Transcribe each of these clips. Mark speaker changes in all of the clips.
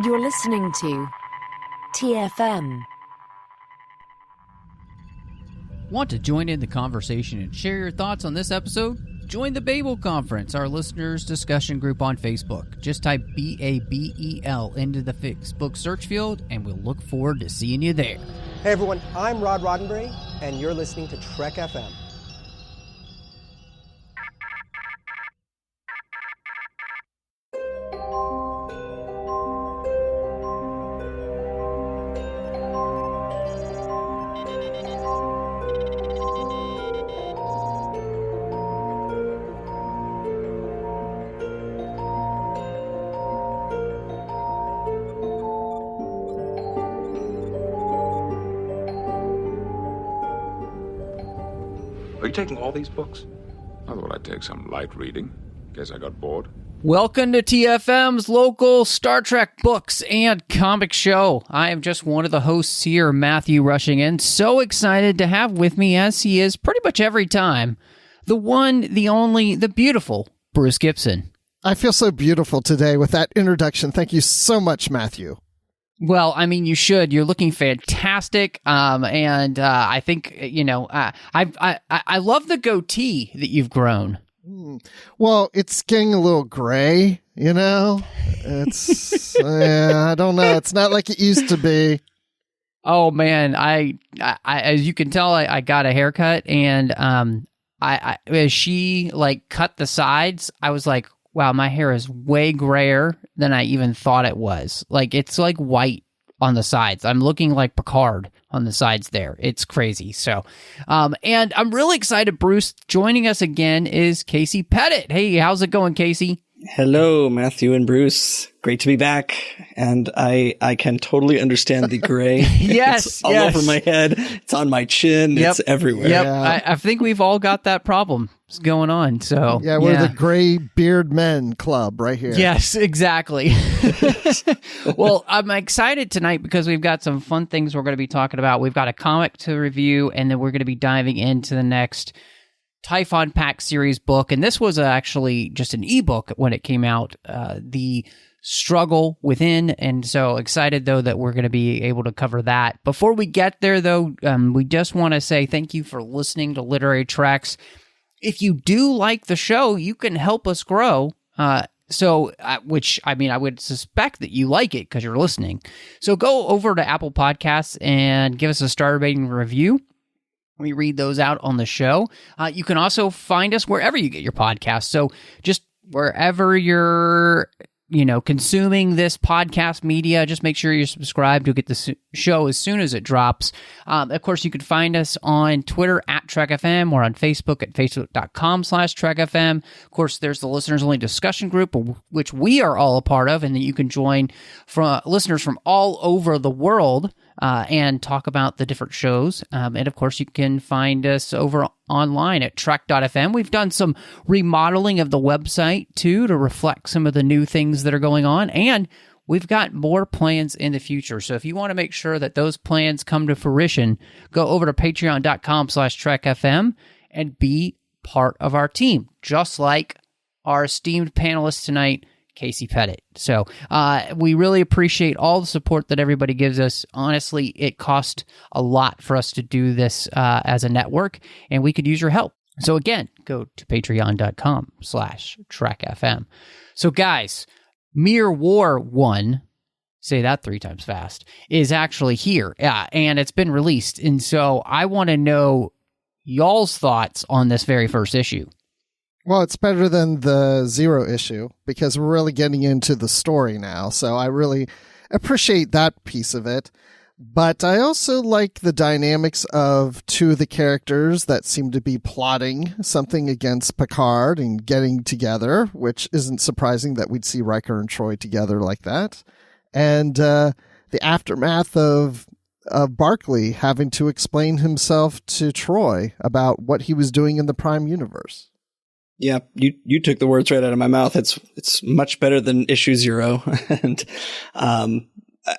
Speaker 1: You're listening to TFM.
Speaker 2: Want to join in the conversation and share your thoughts on this episode? Join the Babel Conference, our listeners' discussion group on Facebook. Just type BABEL into the Facebook search field, and we'll look forward to seeing you there.
Speaker 3: Hey everyone, I'm Rod Roddenberry, and you're listening to Trek FM.
Speaker 4: Are you taking all these books? I thought I'd take some light reading. Guess I got bored.
Speaker 2: Welcome to TFM's local Star Trek books and comic show. I am just one of the hosts here, Matthew, rushing in. So excited to have with me, as he is pretty much every time, the one, the only, the beautiful Bruce Gibson.
Speaker 5: I feel so beautiful today with that introduction. Thank you so much, Matthew.
Speaker 2: Well, I mean, you should. You're looking fantastic, and I think I love the goatee that you've grown.
Speaker 5: Well, it's getting a little gray, you know. It's I don't know. It's not like it used to be.
Speaker 2: Oh man, I as you can tell, I got a haircut, and I as she like cut the sides, I was like, wow, my hair is way grayer than I even thought it was. Like, it's like white on the sides. I'm looking like Picard on the sides there. It's crazy. So, and I'm really excited, Bruce. Joining us again is Casey Pettitt. Hey, how's it going, Casey?
Speaker 6: Hello, Matthew and Bruce. Great to be back. And I can totally understand the gray.
Speaker 2: Yes,
Speaker 6: it's all over my head. It's on my chin.
Speaker 2: Yep.
Speaker 6: It's everywhere.
Speaker 2: Yep.
Speaker 5: Yeah.
Speaker 2: I think we've all got that problem going on. So
Speaker 5: Yeah, we're the Gray Beard Men Club right here.
Speaker 2: Yes, exactly. Well, I'm excited tonight because we've got some fun things we're going to be talking about. We've got a comic to review, and then we're going to be diving into the next Typhon Pact series book. And this was actually just an ebook when it came out, The Struggle Within. And so excited, though, that we're going to be able to cover that. Before we get there, though, we just want to say thank you for listening to Literary Treks. If you do like the show, you can help us grow. Which, I mean, I would suspect that you like it because you're listening. So go over to Apple Podcasts and give us a star rating review. We read those out on the show. You can also find us wherever you get your podcasts. So just wherever you're, consuming this podcast media, just make sure you're subscribed to get the show as soon as it drops. Of course, you can find us on Twitter at TrekFM or on Facebook at facebook.com/TrekFM. Of course, there's the listeners only discussion group, which we are all a part of, and then you can join from listeners from all over the world and talk about the different shows. And of course, you can find us over online at trek.fm. We've done some remodeling of the website too to reflect some of the new things that are going on, and we've got more plans in the future. So if you want to make sure that those plans come to fruition, go over to patreon.com/trekfm and be part of our team, just like our esteemed panelist tonight, Casey Pettitt. So we really appreciate all the support that everybody gives us. Honestly, it cost a lot for us to do this as a network, and we could use your help. So again, go to patreon.com/trekfm. So guys, Mere War 1, say that 3 times fast, is actually here, and it's been released. And so I want to know y'all's thoughts on this very first issue.
Speaker 5: Well, it's better than the Zero issue because we're really getting into the story now. So I really appreciate that piece of it. But I also like the dynamics of two of the characters that seem to be plotting something against Picard and getting together, which isn't surprising that we'd see Riker and Troy together like that. And the aftermath of Barclay having to explain himself to Troy about what he was doing in the Prime Universe.
Speaker 6: Yeah, you took the words right out of my mouth. It's much better than issue 0. And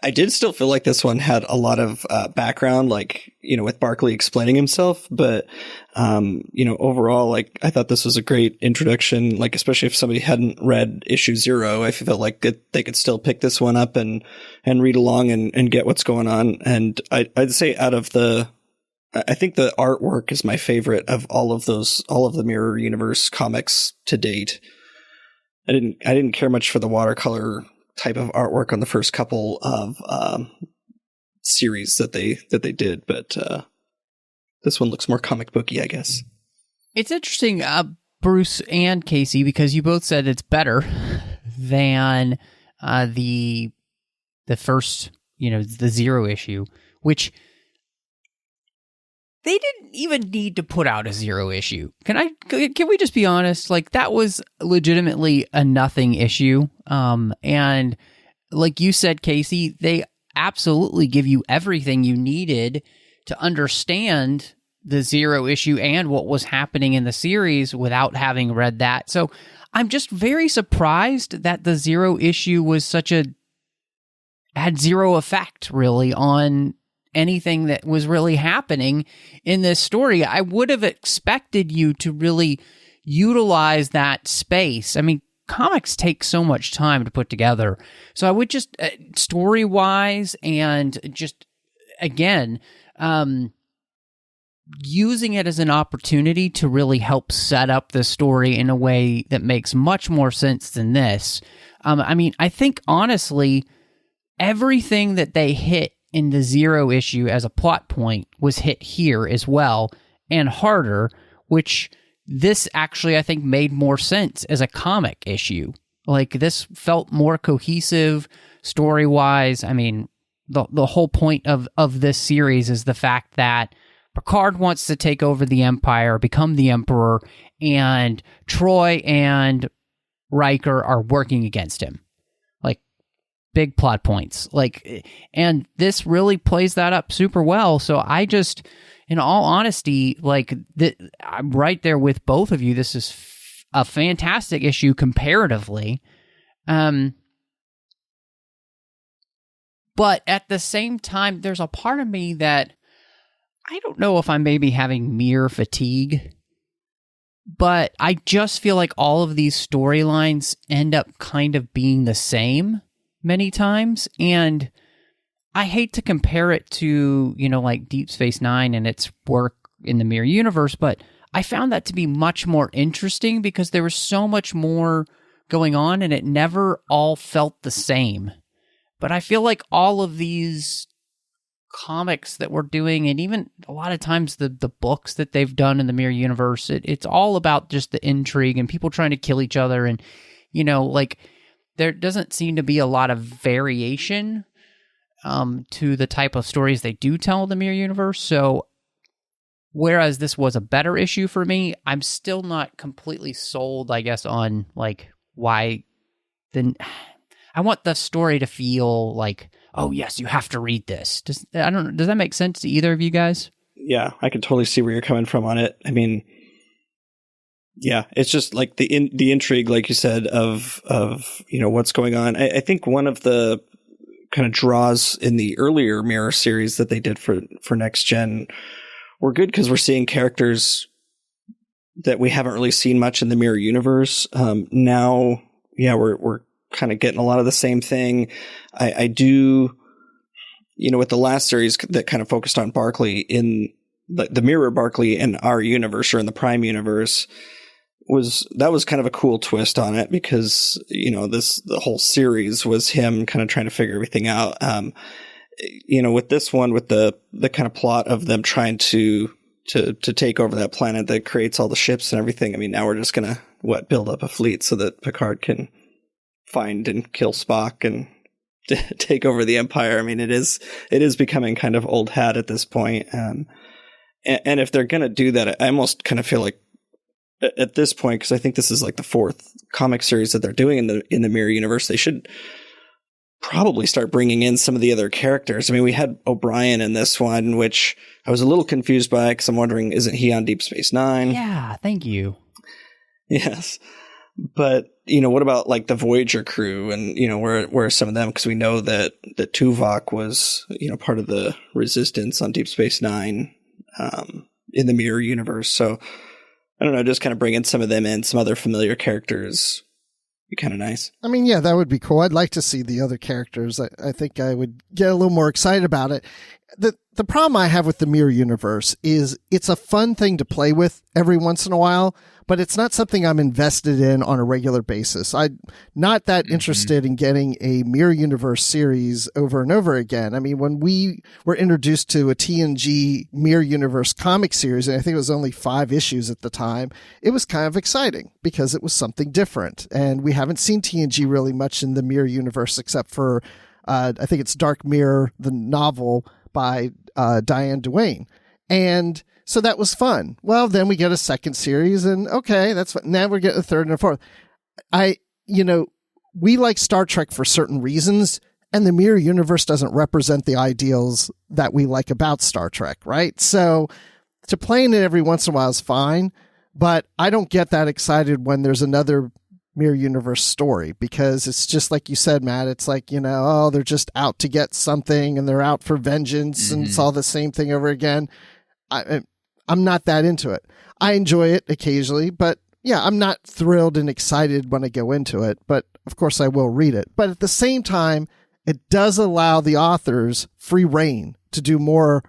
Speaker 6: I did still feel like this one had a lot of background, like, with Barclay explaining himself. But, overall, like, I thought this was a great introduction, like, especially if somebody hadn't read issue 0, I felt like they could still pick this one up and read along and get what's going on. And I'd say I think the artwork is my favorite of all of the Mirror Universe comics to date. I didn't care much for the watercolor type of artwork on the first couple of series that they did, but this one looks more comic booky, I guess. It's
Speaker 2: interesting, Bruce and Casey, because you both said it's better than the first, the 0 issue, which they didn't even need to put out a 0 issue. Can we just be honest? Like, that was legitimately a nothing issue. And like you said, Casey, they absolutely give you everything you needed to understand the 0 issue and what was happening in the series without having read that. So I'm just very surprised that the 0 issue was had 0 effect really on anything that was really happening in this story. I would have expected you to really utilize that space. I mean, comics take so much time to put together. So I would just, story-wise and just, again, using it as an opportunity to really help set up the story in a way that makes much more sense than this. I think, honestly, everything that they hit in the 0 issue as a plot point was hit here as well, and harder, which this actually, I think, made more sense as a comic issue. Like, this felt more cohesive story-wise. I mean, the whole point of this series is the fact that Picard wants to take over the Empire, become the Emperor, and Troy and Riker are working against him. Big plot points, and this really plays that up super well. So I just, in all honesty, I'm right there with both of you. This is a fantastic issue comparatively. But at the same time, there's a part of me that I don't know if I'm maybe having mirror fatigue, but I just feel like all of these storylines end up kind of being the same many times, and I hate to compare it to, like Deep Space Nine and its work in the Mirror Universe, but I found that to be much more interesting because there was so much more going on and it never all felt the same. But I feel like all of these comics that we're doing, and even a lot of times the books that they've done in the Mirror Universe, it's all about just the intrigue and people trying to kill each other, and, there doesn't seem to be a lot of variation to the type of stories they do tell in the Mirror Universe. So, whereas this was a better issue for me, I'm still not completely sold, I guess, on, why I want the story to feel like, oh, yes, you have to read this. Does that make sense to either of you guys?
Speaker 6: Yeah, I can totally see where you're coming from on it. I mean, yeah, it's just like the intrigue, like you said, of what's going on. I think one of the kind of draws in the earlier Mirror series that they did for Next Gen were good because we're seeing characters that we haven't really seen much in the Mirror Universe. Now, yeah, we're kind of getting a lot of the same thing. I do, with the last series that kind of focused on Barclay in the Mirror Barclay in our universe or in the Prime universe, was kind of a cool twist on it because, the whole series was him kind of trying to figure everything out. With this one, with the kind of plot of them trying to take over that planet that creates all the ships and everything. I mean, now we're just going to build up a fleet so that Picard can find and kill Spock and take over the Empire. I mean, it is becoming kind of old hat at this point. And if they're going to do that, I almost kind of feel like at this point, because I think this is like the 4th comic series that they're doing in the Mirror Universe, they should probably start bringing in some of the other characters. I mean, we had O'Brien in this one, which I was a little confused by because I'm wondering, isn't he on Deep Space Nine?
Speaker 2: Yeah, thank you.
Speaker 6: Yes. But what about like the Voyager crew and, where are some of them? Because we know that Tuvok was, part of the resistance on Deep Space Nine in the mirror universe. So I don't know, just kind of bringing some of them in, some other familiar characters. Be kind of nice.
Speaker 5: I mean, yeah, that would be cool. I'd like to see the other characters. I think I would get a little more excited about it. The problem I have with the mirror universe is it's a fun thing to play with every once in a while, but it's not something I'm invested in on a regular basis. I'm not that interested in getting a mirror universe series over and over again. I mean, when we were introduced to a TNG mirror universe comic series, and I think it was only 5 issues at the time, it was kind of exciting because it was something different. And we haven't seen TNG really much in the mirror universe except for, I think it's Dark Mirror, the novel by Diane Duane. And so that was fun. Well, then we get a second series and okay, that's fun. Now we're getting a third and a fourth. We like Star Trek for certain reasons, and the mirror universe doesn't represent the ideals that we like about Star Trek, right? So to play in it every once in a while is fine, but I don't get that excited when there's another mirror universe story, because it's just like you said, Matt, it's like, they're just out to get something and they're out for vengeance and it's all the same thing over again. I'm not that into it. I enjoy it occasionally, but yeah, I'm not thrilled and excited when I go into it, but of course I will read it. But at the same time, it does allow the authors free reign to do more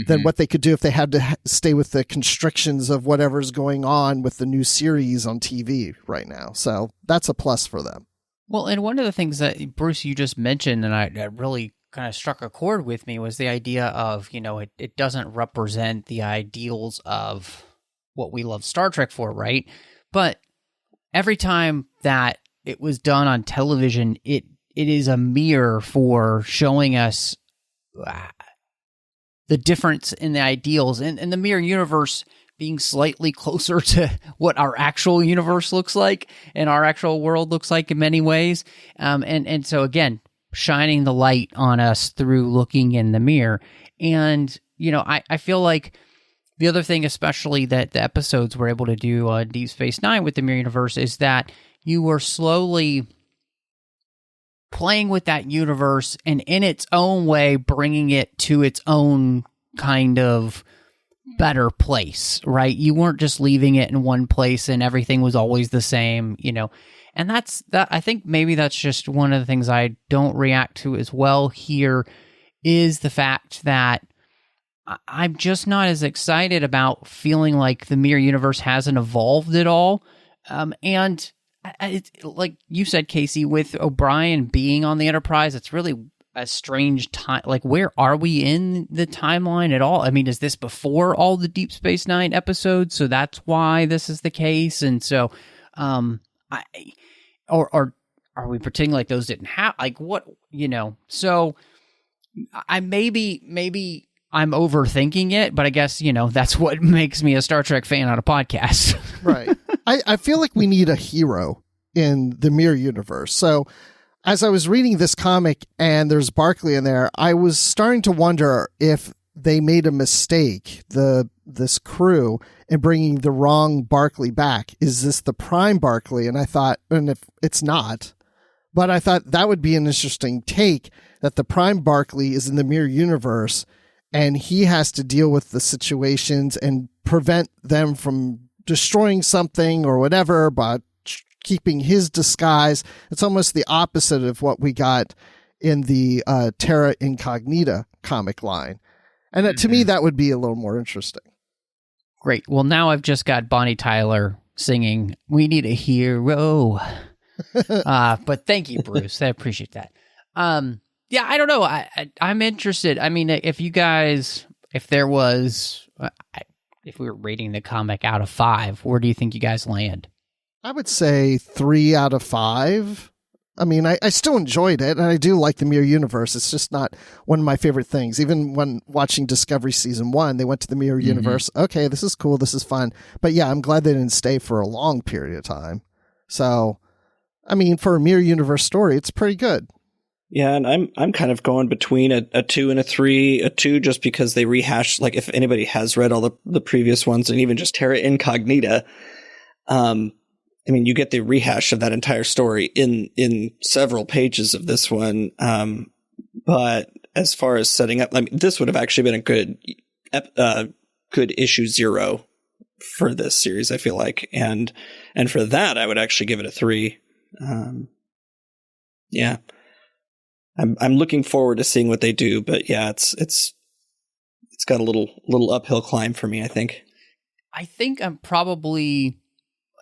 Speaker 5: than what they could do if they had to stay with the constrictions of whatever's going on with the new series on TV right now. So that's a plus for them.
Speaker 2: Well, and one of the things that, Bruce, you just mentioned, and I really kind of struck a chord with me, was the idea of, it doesn't represent the ideals of what we love Star Trek for, right? But every time that it was done on television, it is a mirror for showing us the difference in the ideals and the mirror universe being slightly closer to what our actual universe looks like and our actual world looks like in many ways. And so again, shining the light on us through looking in the mirror. And, I feel like the other thing, especially that the episodes were able to do on Deep Space Nine with the mirror universe, is that you were slowly playing with that universe and in its own way bringing it to its own kind of better place, right? You weren't just leaving it in one place and everything was always the same, and that's that. I think maybe that's just one of the things I don't react to as well here, is the fact that I'm just not as excited about feeling like the mirror universe hasn't evolved at all. And it's like you said, Casey, with O'Brien being on the Enterprise, it's really a strange time. Like, where are we in the timeline at all? I mean, is this before all the Deep Space Nine episodes? So that's why this is the case. And so, or are we pretending like those didn't happen? Like, what, So I maybe I'm overthinking it, but I guess, that's what makes me a Star Trek fan on a podcast.
Speaker 5: Right. I feel like we need a hero in the mirror universe. So as I was reading this comic and there's Barclay in there, I was starting to wonder if they made a mistake, this crew, in bringing the wrong Barclay back. Is this the Prime Barclay? And I thought, and if it's not, but I thought that would be an interesting take, that the Prime Barclay is in the mirror universe and he has to deal with the situations and prevent them from destroying something or whatever, but keeping his disguise. It's almost the opposite of what we got in the Terra Incognita comic line. And to me, that would be a little more interesting.
Speaker 2: Great. Well, now I've just got Bonnie Tyler singing, "We Need a Hero." But thank you, Bruce. I appreciate that. Yeah, I don't know. I'm interested. I mean, if we were rating the comic out of 5, where do you think you guys land?
Speaker 5: I would say 3 out of 5. I mean, I still enjoyed it, and I do like the mirror universe. It's just not one of my favorite things. Even when watching Discovery Season 1, they went to the mirror universe. Okay, this is cool. This is fun. But yeah, I'm glad they didn't stay for a long period of time. So, I mean, for a mirror universe story, it's pretty good.
Speaker 6: Yeah, and I'm kind of going between a 2 and a 3. A 2 just because they rehash, like, if anybody has read all the previous ones, and even just Terra Incognita, I mean, you get the rehash of that entire story in several pages of this one. But as far as setting up, I mean, this would have actually been a good issue 0 for this series, I feel like. And for that, I would actually give it a 3. Yeah. I'm looking forward to seeing what they do, but yeah, it's got a little uphill climb for me, I think.
Speaker 2: I think I'm probably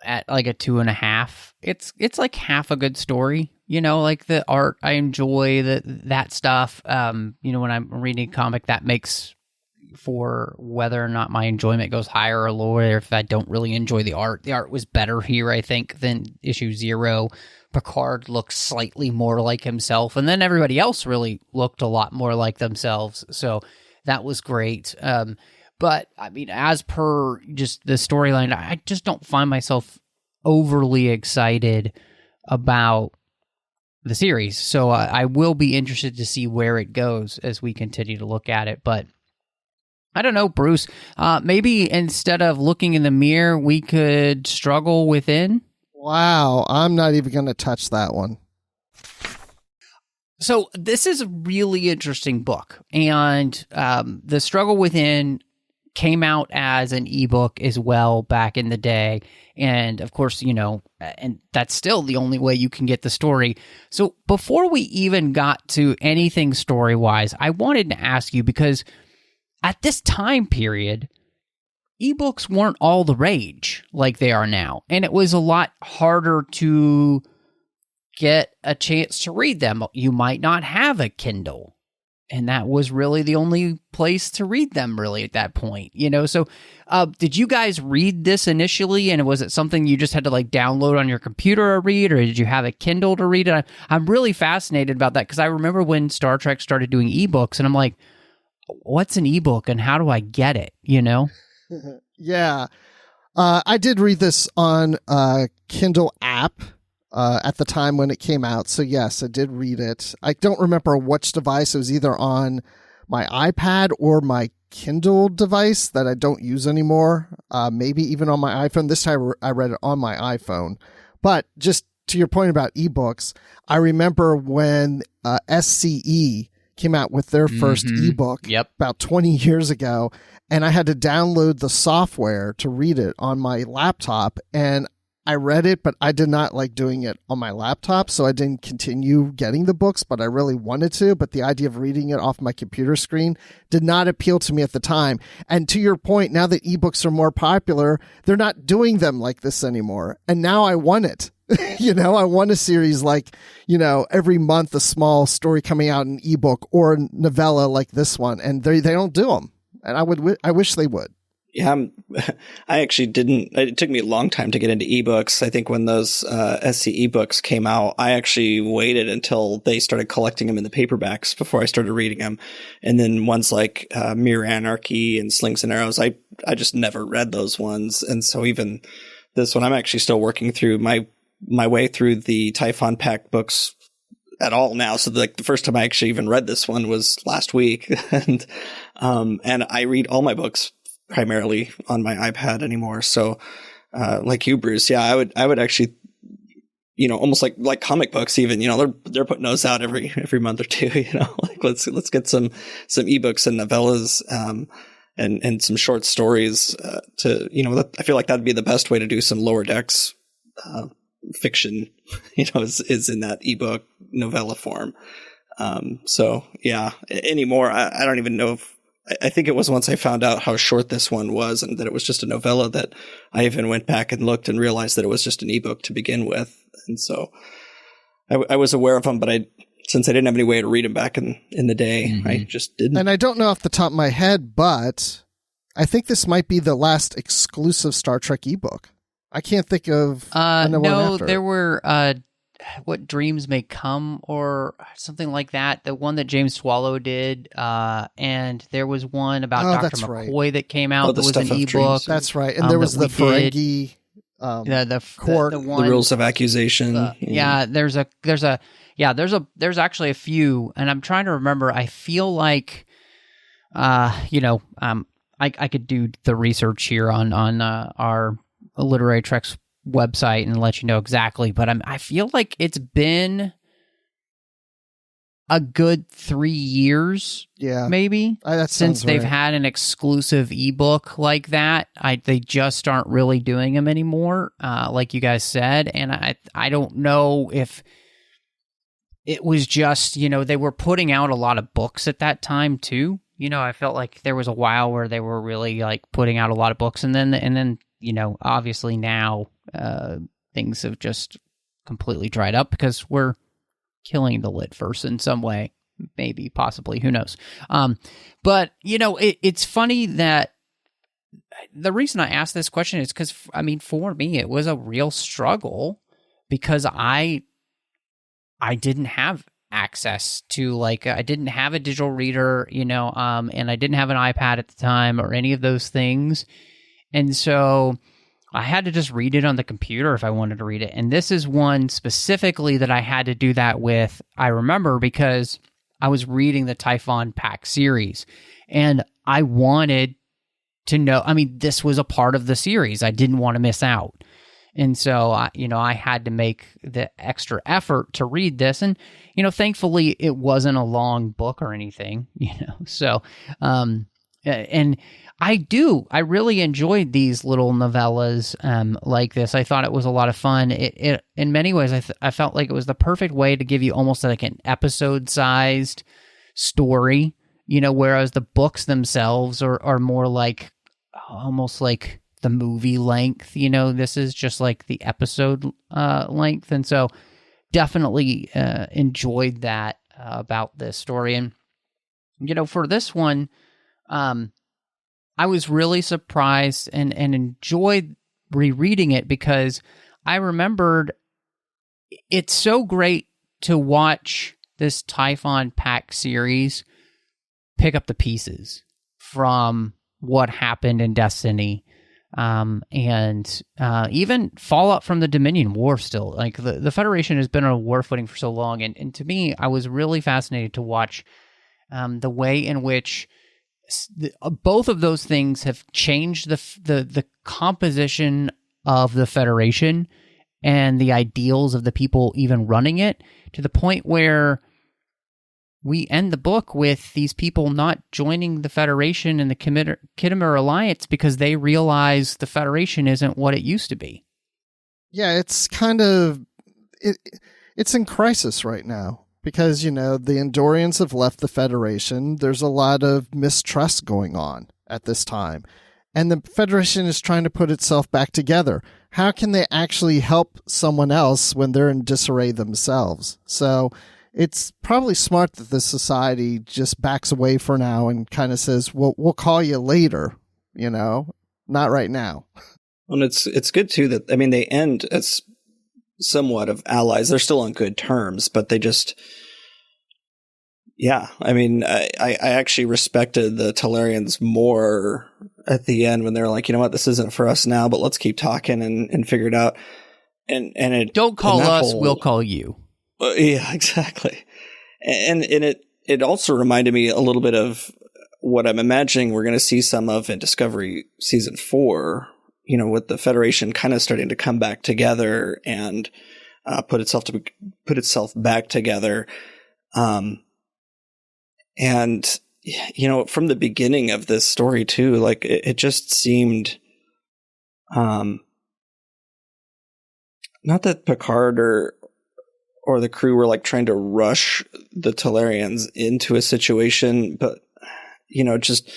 Speaker 2: at like a 2.5. It's like half a good story, like the art I enjoy, that stuff. When I'm reading a comic, that makes for whether or not my enjoyment goes higher or lower. If I don't really enjoy the art was better here, I think, than issue 0. Picard looked slightly more like himself, and then everybody else really looked a lot more like themselves. So that was great. But I mean, as per just the storyline, I just don't find myself overly excited about the series. So I will be interested to see where it goes as we continue to look at it. But I don't know, Bruce, maybe instead of looking in the mirror, we could struggle within.
Speaker 5: Wow, I'm not even going to touch that one.
Speaker 2: So this is a really interesting book, and The Struggle Within came out as an ebook as well back in the day, and of course, and that's still the only way you can get the story. So before we even got to anything story-wise, I wanted to ask you, because at this time period, ebooks weren't all the rage like they are now, and it was a lot harder to get a chance to read them. You might not have a Kindle, and that was really the only place to read them really at that point, So did you guys read this initially, and was it something you just had to like download on your computer or read, or did you have a Kindle to read it? I'm really fascinated about that, because I remember when Star Trek started doing ebooks, and I'm like, what's an ebook and how do I get it,
Speaker 5: Yeah. I did read this on a Kindle app at the time when it came out. So yes, I did read it. I don't remember which device. It was either on my iPad or my Kindle device that I don't use anymore. Maybe even on my iPhone. This time I read it on my iPhone. But just to your point about ebooks, I remember when SCE came out with their first ebook about 20 years ago, and I had to download the software to read it on my laptop, and I read it, but I did not like doing it on my laptop, so I didn't continue getting the books, but I really wanted to. But the idea of reading it off my computer screen did not appeal to me at the time. And to your point, now that ebooks are more popular, they're not doing them like this anymore. And now I want it. I want a series like, every month a small story coming out in ebook or a novella like this one, and they don't do them. And I wish they would.
Speaker 6: Yeah, I actually didn't. It took me a long time to get into ebooks. I think when those SC ebooks came out, I actually waited until they started collecting them in the paperbacks before I started reading them. And then ones like Mere Anarchy and Slings and Arrows, I just never read those ones. And so even this one, I'm actually still working through my way through the Typhon Pact books at all now. So the first time I actually even read this one was last week, and I read all my books primarily on my iPad anymore. So like you, Bruce, yeah, I would actually, almost like comic books even, they're putting those out every month or two, like let's get some ebooks and novellas and some short stories to I feel like that'd be the best way to do some Lower Decks fiction, is in that ebook novella form. So yeah, anymore, I don't even know if, I think it was once I found out how short this one was and that it was just a novella that I even went back and looked and realized that it was just an ebook to begin with. And so I was aware of them, but since I didn't have any way to read them back in the day, I just didn't.
Speaker 5: And I don't know off the top of my head, but I think this might be the last exclusive Star Trek ebook. I can't think of
Speaker 2: no, there were What Dreams May Come or something like that. The one that James Swallow did, and there was one about Dr. McCoy that came out that was an ebook.
Speaker 5: That's right, and there was the Ferengi court,
Speaker 6: the Rules of Accusation.
Speaker 2: There's actually a few, and I'm trying to remember. I feel like, I could do the research here on our Literary Treks website and let you know exactly. But I feel like it's been a good 3 years, maybe, since they've had an exclusive ebook like that. They just aren't really doing them anymore, like you guys said. And I don't know if it was just, they were putting out a lot of books at that time too. I felt like there was a while where they were really like putting out a lot of books, and then obviously now things have just completely dried up because we're killing the lit verse in some way, maybe, possibly, who knows. But it's funny that the reason I asked this question is because, for me, it was a real struggle because I didn't have access to, I didn't have a digital reader, and I didn't have an iPad at the time or any of those things. And so I had to just read it on the computer if I wanted to read it. And this is one specifically that I had to do that with, I remember, because I was reading the Typhon Pact series and I wanted to know, this was a part of the series. I didn't want to miss out. And so, I had to make the extra effort to read this. And, thankfully it wasn't a long book or anything, So, and I really enjoyed these little novellas like this. I thought it was a lot of fun. It in many ways, I felt like it was the perfect way to give you almost like an episode-sized story, whereas the books themselves are more like almost like the movie length. This is just like the episode length. And so definitely enjoyed that about this story. And, for this one, I was really surprised and enjoyed rereading it because I remembered it's so great to watch this Typhon Pact series pick up the pieces from what happened in Destiny, and even fallout from the Dominion War still. Like, the Federation has been on a war footing for so long, and to me, I was really fascinated to watch the way in which both of those things have changed the composition of the Federation and the ideals of the people even running it, to the point where we end the book with these people not joining the Federation and the Khitomer Alliance because they realize the Federation isn't what it used to be.
Speaker 5: Yeah, it's kind of... It's in crisis right now. Because, the Andorians have left the Federation. There's a lot of mistrust going on at this time. And the Federation is trying to put itself back together. How can they actually help someone else when they're in disarray themselves? So it's probably smart that the society just backs away for now and kind of says, well, we'll call you later, not right now.
Speaker 6: And it's good, too, that, they end as somewhat of allies. They're still on good terms, but they just, I actually respected the Talarians more at the end when they're like, this isn't for us now, but let's keep talking and figure it out. And it
Speaker 2: don't call us, we'll call you.
Speaker 6: Yeah, exactly. And it also reminded me a little bit of what I'm imagining we're going to see some of in Discovery Season 4, with the Federation kind of starting to come back together and put itself back together. And, from the beginning of this story too, like it just seemed, not that Picard or the crew were like trying to rush the Talarians into a situation, but, just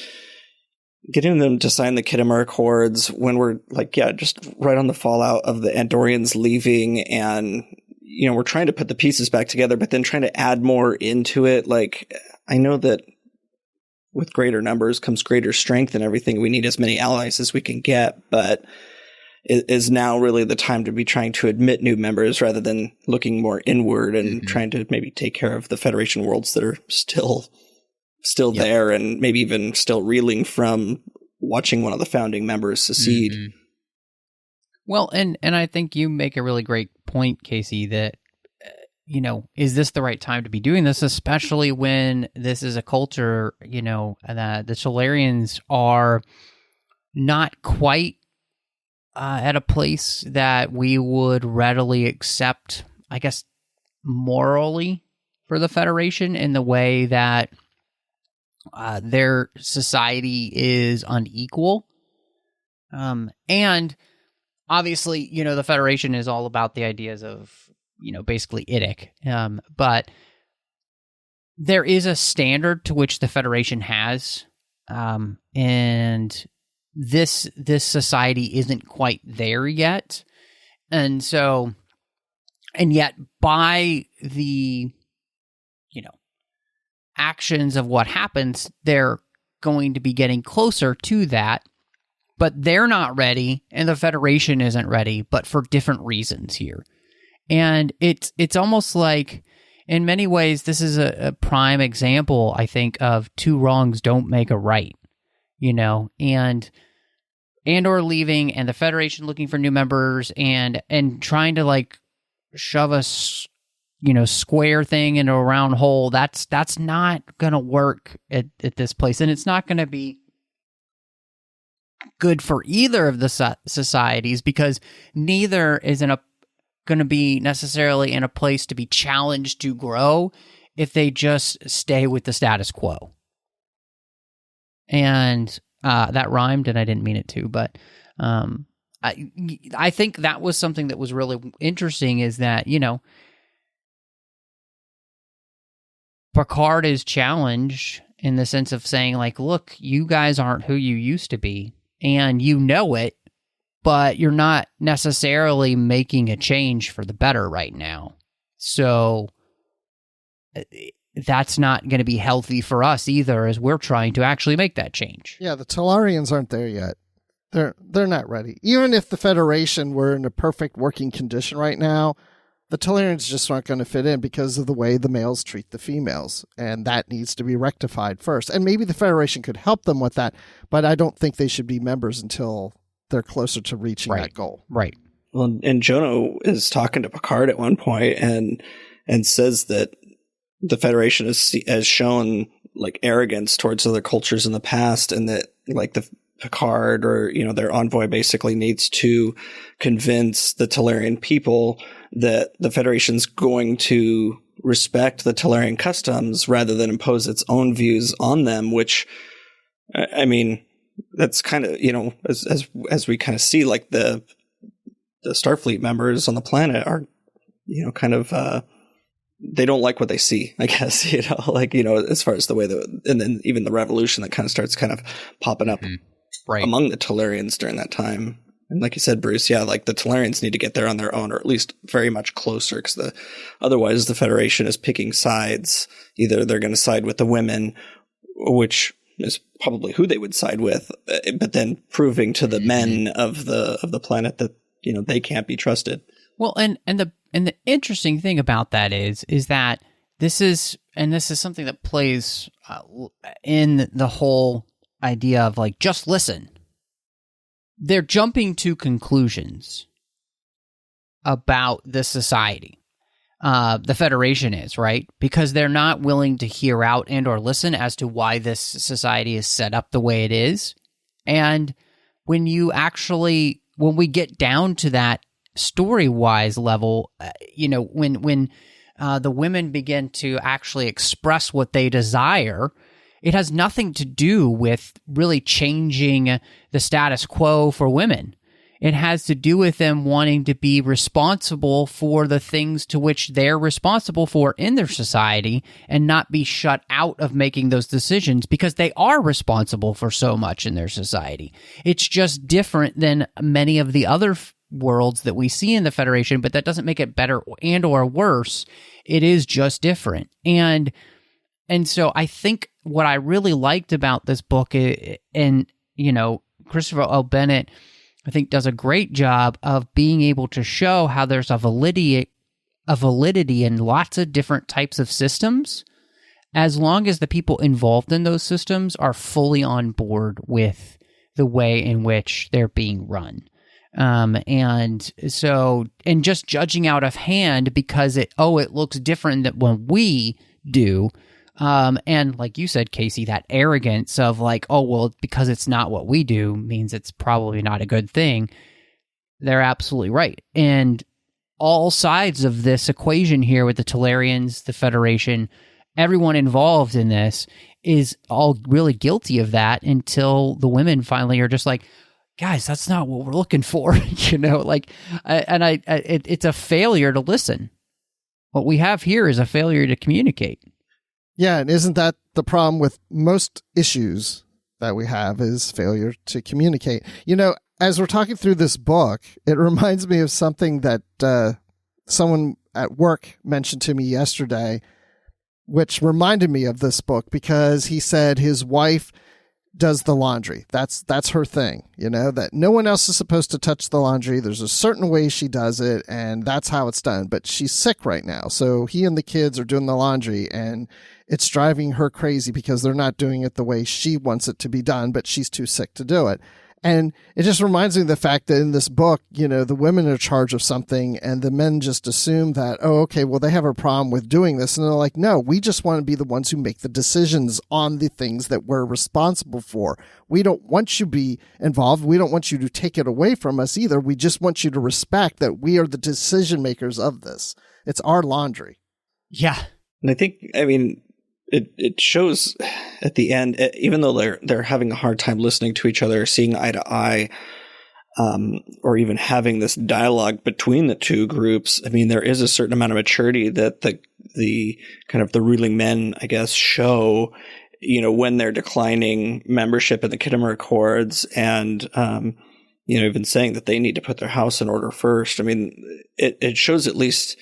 Speaker 6: getting them to sign the Khitomer Accords when we're like, just right on the fallout of the Andorians leaving, and, we're trying to put the pieces back together, but then trying to add more into it. Like, I know that with greater numbers comes greater strength and everything. We need as many allies as we can get, but it is now really the time to be trying to admit new members rather than looking more inward and trying to maybe take care of the Federation worlds that are still there and maybe even still reeling from watching one of the founding members secede.
Speaker 2: Mm-hmm. Well, and I think you make a really great point, Casey, that, is this the right time to be doing this, especially when this is a culture, that the Solarians are not quite at a place that we would readily accept, I guess, morally for the Federation in the way that their society is unequal. And obviously, you know, the Federation is all about the ideas of, you know, basically IDIC. But there is a standard to which the Federation has, and this society isn't quite there yet. And so, and yet by the, you know, actions of what happens, they're going to be getting closer to that, but they're not ready, and the Federation isn't ready, but for different reasons here. And it's almost like, in many ways, this is a prime example, I think, of two wrongs don't make a right, you know, and Andor leaving and the Federation looking for new members and trying to like shove a, you know, square thing into a round hole. That's not going to work at this place. And it's not going to be good for either of the societies, because neither is going to be necessarily in a place to be challenged to grow if they just stay with the status quo. And that rhymed, and I didn't mean it to, but I think that was something that was really interesting, is that, you know, Picard is challenged in the sense of saying, like, look, you guys aren't who you used to be, and you know it, but you're not necessarily making a change for the better right now. So that's not going to be healthy for us either, as we're trying to actually make that change.
Speaker 5: Yeah, the Talarians aren't there yet. They're not ready. Even if the Federation were in a perfect working condition right now, the Talarians just aren't going to fit in because of the way the males treat the females, and that needs to be rectified first. And maybe the Federation could help them with that, but I don't think they should be members until they're closer to reaching that goal.
Speaker 2: Right.
Speaker 6: Well, and Jono is talking to Picard at one point and says that the Federation has shown like arrogance towards other cultures in the past, and that like the Picard, or, you know, their envoy basically needs to convince the Talarian people that the Federation's going to respect the Talarian customs rather than impose its own views on them, which, I mean, that's kind of, you know, as we kind of see, like the Starfleet members on the planet are, you know, kind of, they don't like what they see, I guess, you know, like, you know, as far as the way and then even the revolution that kind of starts kind of popping up among the Talarians during that time. And like you said, Bruce, yeah, like the Talarians need to get there on their own, or at least very much closer, because otherwise the Federation is picking sides. Either they're going to side with the women, which is probably who they would side with, but then proving to the men of the planet that, you know, they can't be trusted.
Speaker 2: Well, and the interesting thing about that is that this is something that plays in the whole idea of like, just listen. They're jumping to conclusions about the society. The Federation is, right? Because they're not willing to hear out and or listen as to why this society is set up the way it is. And when we get down to that story-wise level, you know, when the women begin to actually express what they desire, it has nothing to do with really changing the status quo for women. It has to do with them wanting to be responsible for the things to which they're responsible for in their society, and not be shut out of making those decisions, because they are responsible for so much in their society. It's just different than many of the other worlds that we see in the Federation, but that doesn't make it better and or worse. It is just different. And so I think what I really liked about this book, and, you know, Christopher L. Bennett, I think, does a great job of being able to show how there's a validity in lots of different types of systems, as long as the people involved in those systems are fully on board with the way in which they're being run. And just judging out of hand because it looks different than what we do. And like you said, Casey, that arrogance of like, oh, well, because it's not what we do means it's probably not a good thing. they're absolutely right. And all sides of this equation here with the Talarians, the Federation, everyone involved in this is all really guilty of that until the women finally are just like, guys, that's not what we're looking for. It's a failure to listen. What we have here is a failure to communicate.
Speaker 5: Yeah, and isn't that the problem with most issues that we have is failure to communicate? As we're talking through this book, it reminds me of something that someone at work mentioned to me yesterday, which reminded me of this book because he said his wife does the laundry. That's her thing, that no one else is supposed to touch the laundry. There's a certain way she does it, and that's how it's done. But she's sick right now, so he and the kids are doing the laundry, and it's driving her crazy because they're not doing it the way she wants it to be done, but she's too sick to do it. And it just reminds me of the fact that in this book, the women are in charge of something and the men just assume that, oh, okay, well, they have a problem with doing this. And they're like, no, we just want to be the ones who make the decisions on the things that we're responsible for. We don't want you to be involved. We don't want you to take it away from us either. We just want you to respect that we are the decision makers of this. It's our laundry.
Speaker 2: Yeah.
Speaker 6: And I think, it shows at the end, even though they're having a hard time listening to each other, seeing eye to eye, or even having this dialogue between the two groups. There is a certain amount of maturity that the kind of the ruling men, I guess, show, when they're declining membership in the Khitomer Accords and, even saying that they need to put their house in order first. It shows at least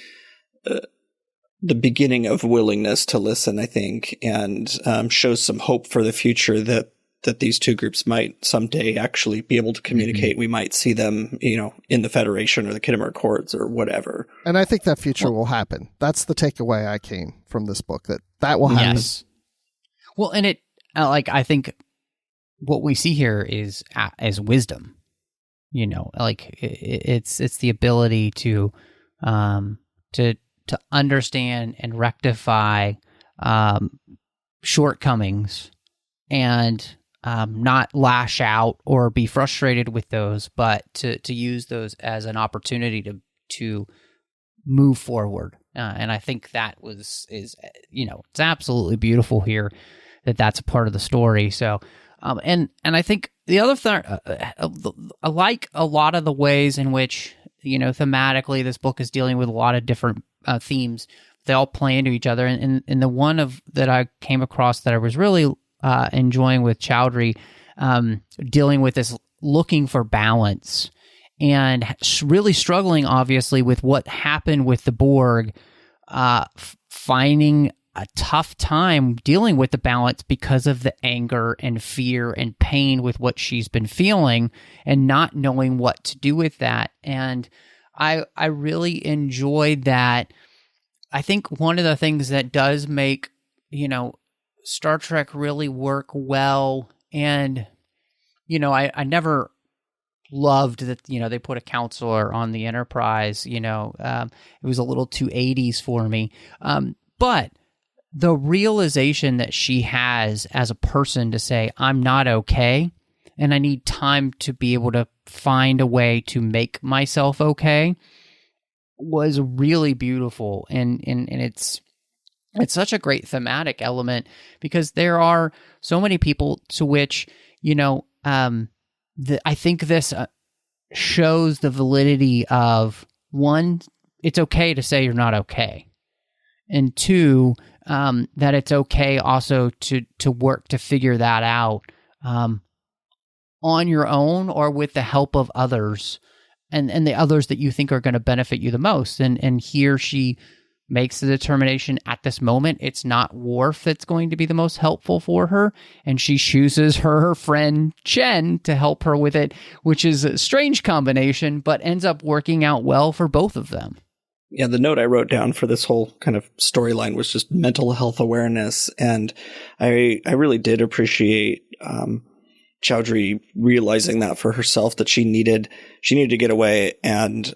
Speaker 6: the beginning of willingness to listen, I think, and shows some hope for the future that these two groups might someday actually be able to communicate. Mm-hmm. We might see them, in the Federation or the Khitomer Accords or whatever.
Speaker 5: And I think that future will happen. That's the takeaway I came from this book, that will happen. Yes.
Speaker 2: Well, and it, I think what we see here is wisdom. It's the ability to understand and rectify shortcomings and not lash out or be frustrated with those, but to use those as an opportunity to move forward. And I think that is it's absolutely beautiful here that's a part of the story. So, and I think the other thing, I like a lot of the ways in which, thematically this book is dealing with a lot of different themes. They all play into each other. And the one that I came across that I was really enjoying with Chowdhury, dealing with this looking for balance and really struggling, obviously, with what happened with the Borg, finding a tough time dealing with the balance because of the anger and fear and pain with what she's been feeling and not knowing what to do with that. And I really enjoyed that. I think one of the things that does make, Star Trek really work well, and, I never loved that, they put a counselor on the Enterprise, it was a little too 80s for me. But the realization that she has as a person to say, I'm not okay, and I need time to be able to find a way to make myself okay, was really beautiful. And it's such a great thematic element because there are so many people to which, I think this shows the validity of, one, it's okay to say you're not okay. And two, that it's okay also to work to figure that out on your own or with the help of others and the others that you think are going to benefit you the most. And here she makes the determination at this moment, it's not Worf that's going to be the most helpful for her. And she chooses her friend Chen to help her with it, which is a strange combination, but ends up working out well for both of them.
Speaker 6: Yeah, the note I wrote down for this whole kind of storyline was just mental health awareness. And I really did appreciate Chowdhury realizing that for herself, that she needed to get away. And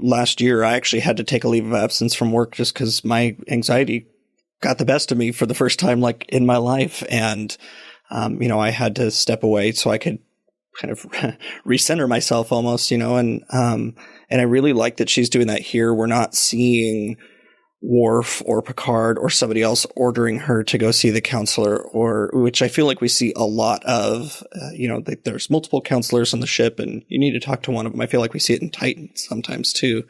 Speaker 6: last year, I actually had to take a leave of absence from work just because my anxiety got the best of me for the first time, like in my life. And, I had to step away so I could kind of recenter myself almost, and I really like that she's doing that here. We're not seeing Worf or Picard or somebody else ordering her to go see the counselor, or which I feel like we see a lot of, there's multiple counselors on the ship and you need to talk to one of them. I feel like we see it in Titan sometimes too.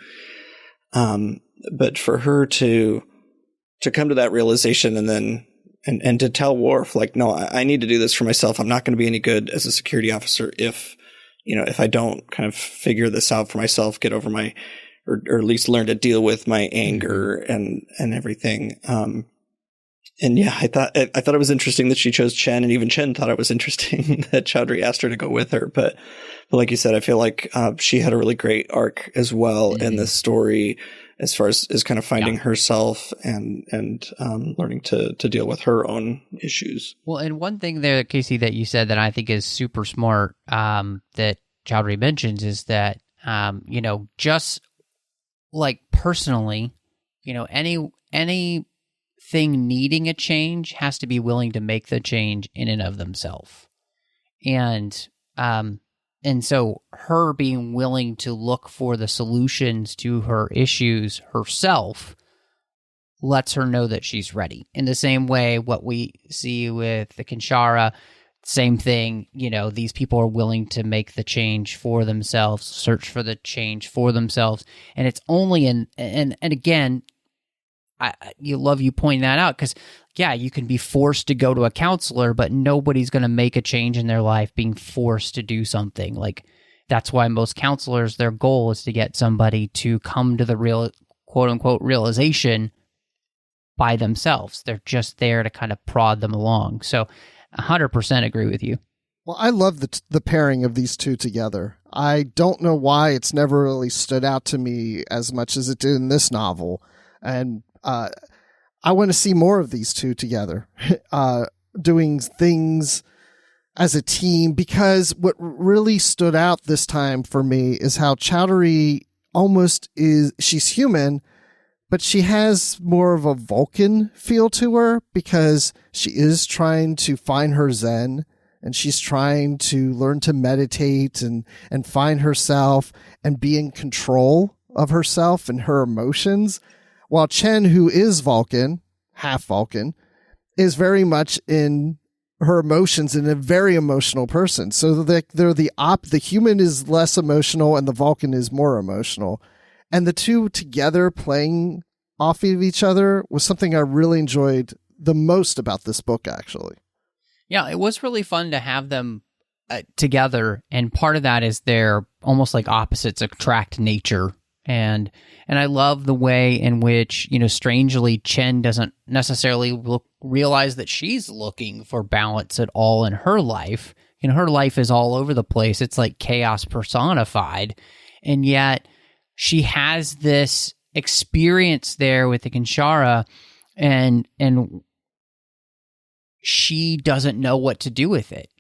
Speaker 6: But for her to come to that realization and then, and to tell Worf, like, no, I need to do this for myself. I'm not going to be any good as a security officer if I don't kind of figure this out for myself, get over my, or at least learn to deal with my anger and everything. And yeah, I thought it was interesting that she chose Chen, and even Chen thought it was interesting that Chowdhury asked her to go with her. But like you said, I feel like she had a really great arc as well in this story, as far as kind of finding herself and learning to deal with her own issues.
Speaker 2: Well, and one thing there, Casey, that you said that I think is super smart, that Chowdhury mentions, is that just like personally, anything needing a change has to be willing to make the change in and of themselves. And so her being willing to look for the solutions to her issues herself lets her know that she's ready. In the same way, what we see with the Kinshara, same thing, these people are willing to make the change for themselves, search for the change for themselves. And it's only and again, you love you pointing that out, because you can be forced to go to a counselor, but nobody's going to make a change in their life being forced to do something. Like, that's why most counselors, their goal is to get somebody to come to the real, quote unquote, realization by themselves. They're just there to kind of prod them along. So 100% agree with you.
Speaker 5: Well, I love the pairing of these two together. I don't know why it's never really stood out to me as much as it did in this novel. And I want to see more of these two together, doing things as a team, because what really stood out this time for me is how Chowdhury she's human, but she has more of a Vulcan feel to her, because she is trying to find her Zen, and she's trying to learn to meditate and find herself and be in control of herself and her emotions. While Chen, who is Vulcan, half Vulcan, is very much in her emotions and a very emotional person. So they're the human is less emotional and the Vulcan is more emotional. And the two together playing off of each other was something I really enjoyed the most about this book, actually.
Speaker 2: Yeah, it was really fun to have them together. And part of that is they're almost like opposites attract nature. And I love the way in which, strangely, Chen doesn't necessarily realize that she's looking for balance at all in her life. Her life is all over the place. It's like chaos personified. And yet she has this experience there with the Kinshara, and she doesn't know what to do with it.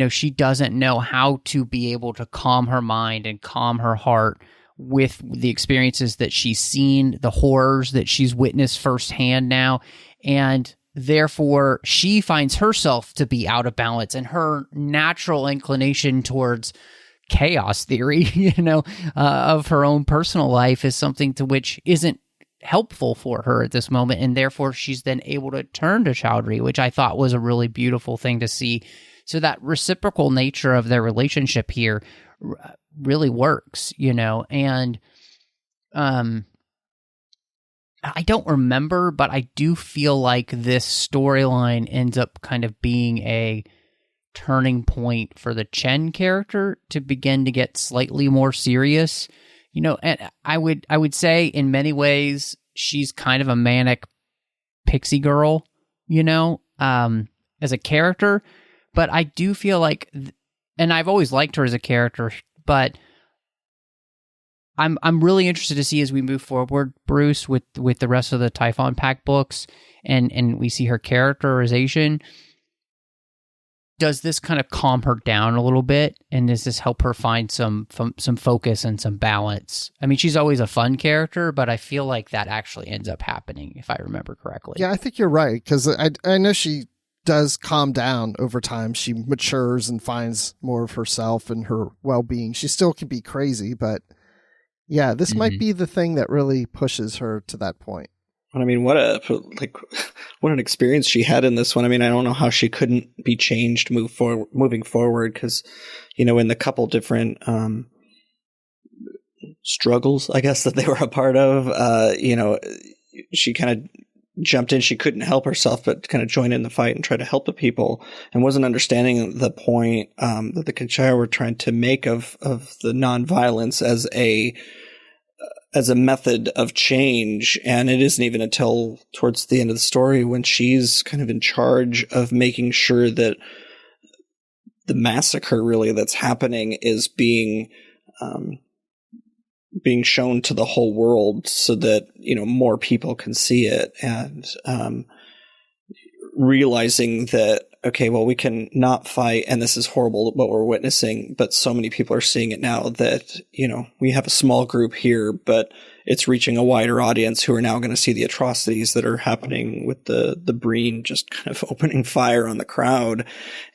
Speaker 2: She doesn't know how to be able to calm her mind and calm her heart with the experiences that she's seen, the horrors that she's witnessed firsthand now. And therefore, she finds herself to be out of balance, and her natural inclination towards chaos theory, of her own personal life is something to which isn't helpful for her at this moment. And therefore, she's then able to turn to Chowdhury, which I thought was a really beautiful thing to see. So that reciprocal nature of their relationship here really works, and I don't remember, but I do feel like this storyline ends up kind of being a turning point for the Chen character to begin to get slightly more serious, and I would say in many ways she's kind of a manic pixie girl, as a character, but I do feel like, and I've always liked her as a character, but I'm really interested to see as we move forward, Bruce, with the rest of the Typhon Pact books, and we see her characterization. Does this kind of calm her down a little bit, and does this help her find some focus and some balance? I mean, she's always a fun character, but I feel like that actually ends up happening, if I remember correctly.
Speaker 5: Yeah, I think you're right, because I know she does calm down over time. She matures and finds more of herself and her well-being. She still can be crazy, but yeah, this might be the thing that really pushes her to that point.
Speaker 6: I mean, what an experience she had in this one. I mean, I don't know how she couldn't be changed moving forward, because, you know, in the couple different struggles, I guess, that they were a part of, you know, she kind of jumped in. She couldn't help herself, but kind of joined in the fight and tried to help the people, and wasn't understanding the point that the Kinshasa were trying to make of the nonviolence as a method of change. And it isn't even until towards the end of the story when she's kind of in charge of making sure that the massacre really that's happening is being shown to the whole world, so that, you know, more people can see it, and realizing that, okay, well, we can not fight, and this is horrible what we're witnessing, but so many people are seeing it now that, you know, we have a small group here, but it's reaching a wider audience who are now going to see the atrocities that are happening with the Breen just kind of opening fire on the crowd,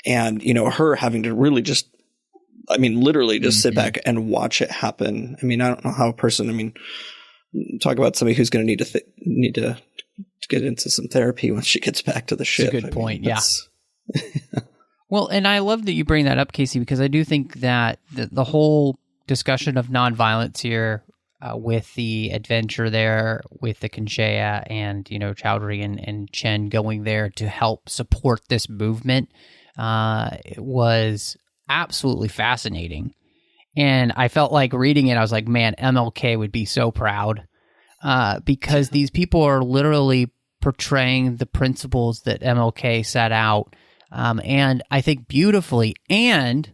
Speaker 6: and, you know, her having to really just, I mean, literally just sit back and watch it happen. I mean, I don't know how a person, I mean, talk about somebody who's going to need to get into some therapy when she gets back to the ship.
Speaker 2: That's a good point.
Speaker 6: Yeah.
Speaker 2: Well, and I love that you bring that up, Casey, because I do think that the whole discussion of nonviolence here, with the adventure there with the Kinshasa and, you know, Chowdhury and Chen going there to help support this movement, was absolutely fascinating. And I felt like reading it, I was like, man, MLK would be so proud, because these people are literally portraying the principles that MLK set out, and I think beautifully, and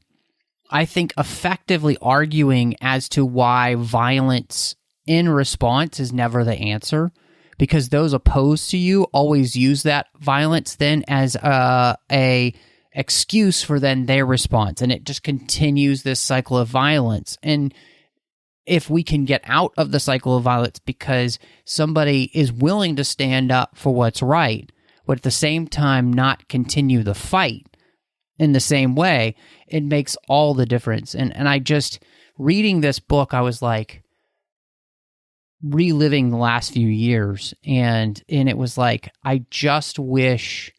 Speaker 2: I think effectively arguing as to why violence in response is never the answer, because those opposed to you always use that violence then as a excuse for then their response, and it just continues this cycle of violence. And if we can get out of the cycle of violence because somebody is willing to stand up for what's right, but at the same time not continue the fight in the same way, it makes all the difference. And I just, reading this book, I was like reliving the last few years, and it was like, I just wish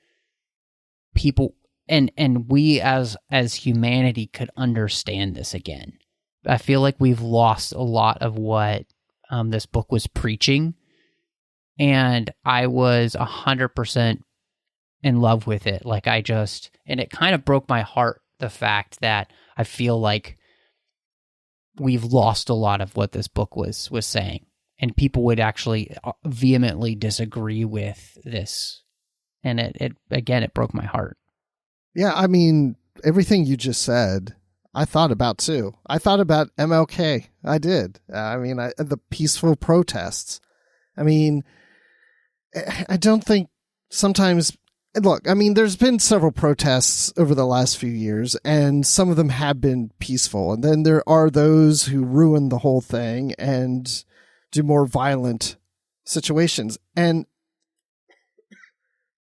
Speaker 2: people and we as humanity could understand this again. I feel like we've lost a lot of what this book was preaching, and I was 100% in love with it. Like, and it kind of broke my heart, the fact that I feel like we've lost a lot of what this book was saying, and people would actually vehemently disagree with this. And it broke my heart.
Speaker 5: Yeah, I mean, everything you just said, I thought about too. I thought about MLK. I did. I mean, the peaceful protests. I mean, I don't think sometimes, look, I mean, there's been several protests over the last few years, and some of them have been peaceful. And then there are those who ruin the whole thing and do more violent situations. And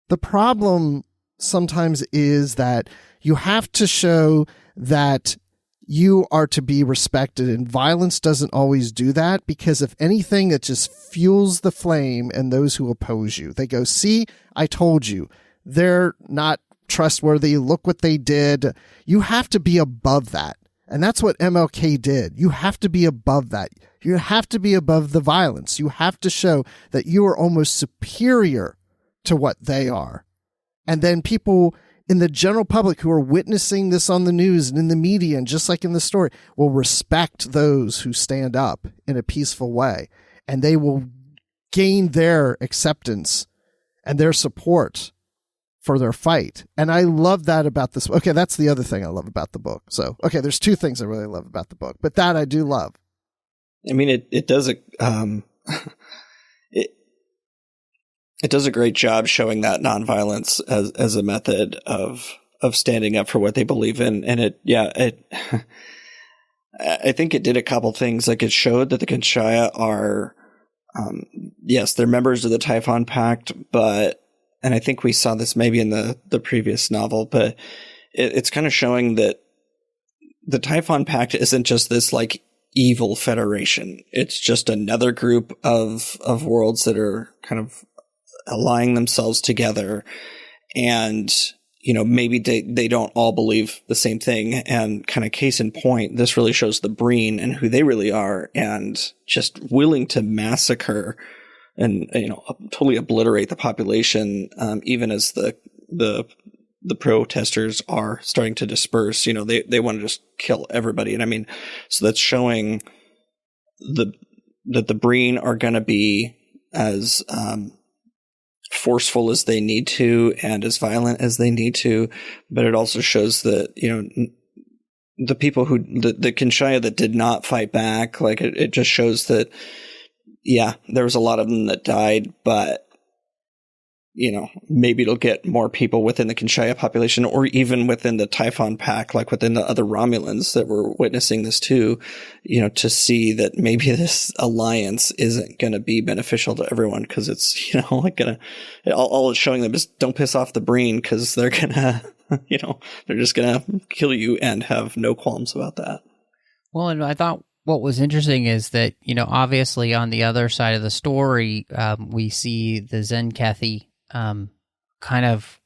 Speaker 5: the problem sometimes is that you have to show that you are to be respected, and violence doesn't always do that, because if anything, it just fuels the flame in those who oppose you. They go, see, I told you, they're not trustworthy. Look what they did. You have to be above that. And that's what MLK did. You have to be above that. You have to be above the violence. You have to show that you are almost superior to what they are. And then people in the general public who are witnessing this on the news and in the media, and just like in the story, will respect those who stand up in a peaceful way, and they will gain their acceptance and their support for their fight. And I love that about this. Okay, that's the other thing I love about the book. So, okay, there's two things I really love about the book, but that I do love.
Speaker 6: I mean, it does it does a great job showing that nonviolence as a method of standing up for what they believe in. And I think it did a couple things. Like, it showed that the Kinshasa are, yes, they're members of the Typhon Pact, but and I think we saw this maybe in the previous novel, but it's kind of showing that the Typhon Pact isn't just this like evil federation. It's just another group of worlds that are kind of allying themselves together, and maybe they don't all believe the same thing. And kind of case in point, this really shows the Breen and who they really are, and just willing to massacre and totally obliterate the population, even as the protesters are starting to disperse. They want to just kill everybody. And I mean, so that's showing that the Breen are going to be as forceful as they need to and as violent as they need to. But it also shows that, the people the Kinshaya that did not fight back, like it just shows that, yeah, there was a lot of them that died, but maybe it'll get more people within the Kinshaya population, or even within the Typhon Pact, like within the other Romulans that were witnessing this too, to see that maybe this alliance isn't going to be beneficial to everyone, because it's, all it's showing them is don't piss off the Breen, because they're going to, they're just going to kill you and have no qualms about that.
Speaker 2: Well, and I thought what was interesting is that, obviously on the other side of the story, we see the Zenkethi kind of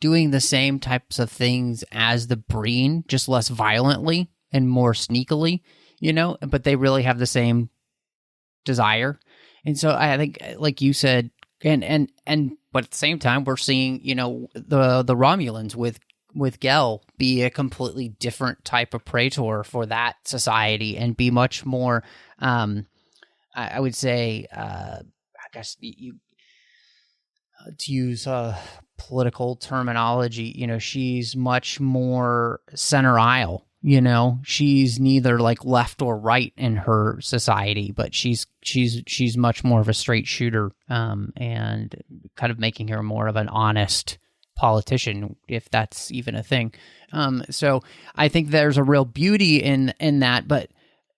Speaker 2: doing the same types of things as the Breen, just less violently and more sneakily, but they really have the same desire. And so I think, like you said, and but at the same time, we're seeing, the Romulans with Gel be a completely different type of praetor for that society, and be much more, I would say, I guess to use political terminology, she's much more center aisle. She's neither like left or right in her society, but she's much more of a straight shooter, and kind of making her more of an honest politician, if that's even a thing. So I think there's a real beauty in that. But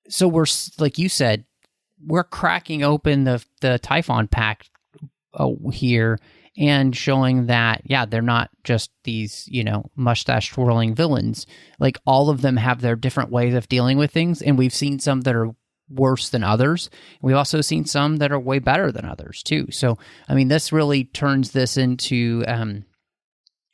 Speaker 2: so we're, like you said, we're cracking open the Typhon Pact here, and showing that, yeah, they're not just these, mustache twirling villains. Like, all of them have their different ways of dealing with things, and we've seen some that are worse than others. We've also seen some that are way better than others too. So, I mean, this really turns this into a